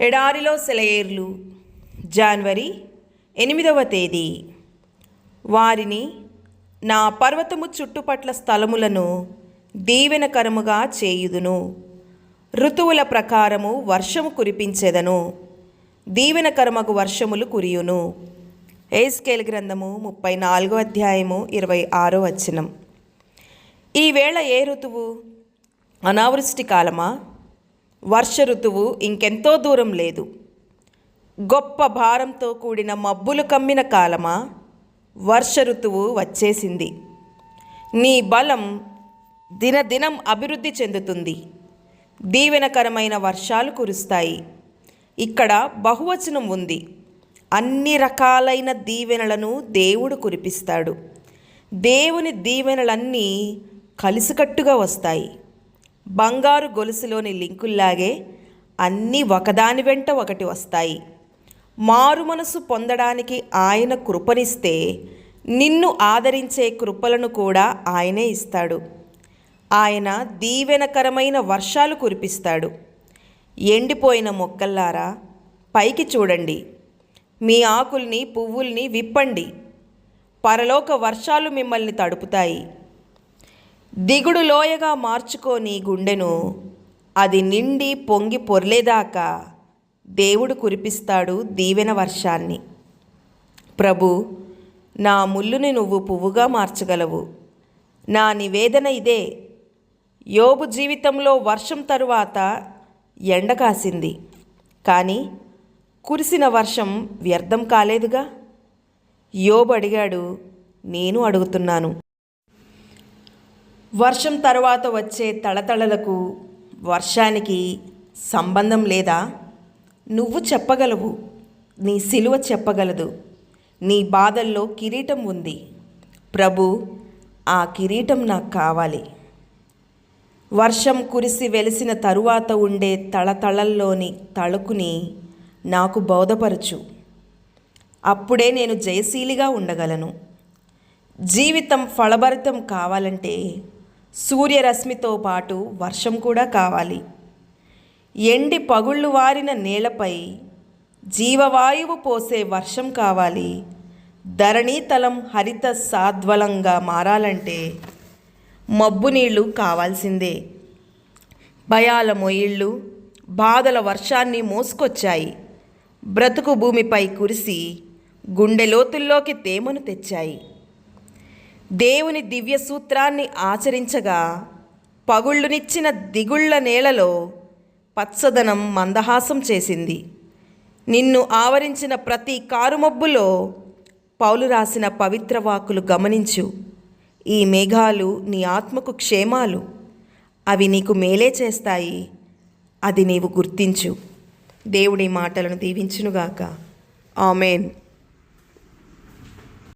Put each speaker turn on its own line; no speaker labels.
ఎడారిలో సెలయేర్లు. జనవరి 8వ తేదీ. వారిని నా పర్వతము చుట్టుపట్ల స్థలములను దీవెనకరముగా చేయుదును. ఋతువుల ప్రకారము వర్షము కురిపించెదను. దీవెనకరమగు వర్షములు కురియును. ఎహెజ్కేలు గ్రంథము 34వ అధ్యాయము 26వ వచనం. ఈవేళ ఏ ఋతువు? అనావృష్టి కాలమా? వర్ష ఋతువు ఇంకెంతో దూరం లేదు. గొప్ప భారంతో కూడిన మబ్బులు కమ్మిన కాలమా? వర్ష ఋతువు వచ్చేసింది. నీ బలం దినదినం అభివృద్ధి చెందుతుంది. దీవెనకరమైన వర్షాలు కురుస్తాయి. ఇక్కడ బహువచనం ఉంది. అన్ని రకాలైన దీవెనలను దేవుడు కురిపిస్తాడు. దేవుని దీవెనలన్నీ కలిసికట్టుగా వస్తాయి. బంగారు గొలుసులోని లింకుల్లాగే అన్నీ ఒకదాని వెంట ఒకటి వస్తాయి. మారు మనసు పొందడానికి ఆయన కృపనిస్తే నిన్ను ఆదరించే కృపలను కూడా ఆయనే ఇస్తాడు. ఆయన దీవెనకరమైన వర్షాలు కురిపిస్తాడు. ఎండిపోయిన మొక్కల్లారా పైకి చూడండి. మీ ఆకుల్ని పువ్వుల్ని విప్పండి. పరలోక వర్షాలు మిమ్మల్ని తడుపుతాయి. దిగుడు లోయగా మార్చుకో నీ గుండెను. అది నిండి పొంగి పొర్లేదాకా దేవుడు కురిపిస్తాడు దీవెన వర్షాన్ని. ప్రభు, నా ముల్లుని నువ్వు పువ్వుగా మార్చగలవు. నా నివేదన ఇదే. యోబు జీవితంలో వర్షం తరువాత ఎండ కాసింది, కానీ కురిసిన వర్షం వ్యర్థం కాలేదుగా. యోబు అడిగాడు, నేను అడుగుతున్నాను. వర్షం తరువాత వచ్చే తళతళలకు వర్షానికి సంబంధం లేదా? నువ్వు చెప్పగలవు. నీ సిలువ చెప్పగలదు. నీ బాధల్లో కిరీటం ఉంది. ప్రభు, ఆ కిరీటం నాకు కావాలి. వర్షం కురిసి వెలిసిన తరువాత ఉండే తళతళల్లోని తళుకుని నాకు బోధపరచు. అప్పుడే నేను జయశీలిగా ఉండగలను. జీవితం ఫలభరితం కావాలంటే సూర్యరశ్మితో పాటు వర్షం కూడా కావాలి. ఎండి పగుళ్ళు వారిన నేలపై జీవవాయువు పోసే వర్షం కావాలి. ధరణీతలం హరిత సాద్వలంగా మారాలంటే మబ్బు నీళ్లు కావాల్సిందే. భయాల మొయిళ్ళు బాధల వర్షాన్ని మోసుకొచ్చాయి. బ్రతుకు భూమిపై కురిసి గుండె లోతుల్లోకి తేమను తెచ్చాయి. దేవుని దివ్య సూత్రాన్ని ఆచరించగా పగుళ్ళునిచ్చిన దిగుళ్ళ నేలలో పచ్చదనం మందహాసం చేసింది. నిన్ను ఆవరించిన ప్రతి కారుమబ్బులో పౌలు రాసిన పవిత్ర వాక్కులు గమనించు. ఈ మేఘాలు నీ ఆత్మకు క్షేమాలు. అవి నీకు మేలే చేస్తాయి. అది నీవు గుర్తించు. దేవుడి మాటలను దీవించునుగాక. ఆమేన్.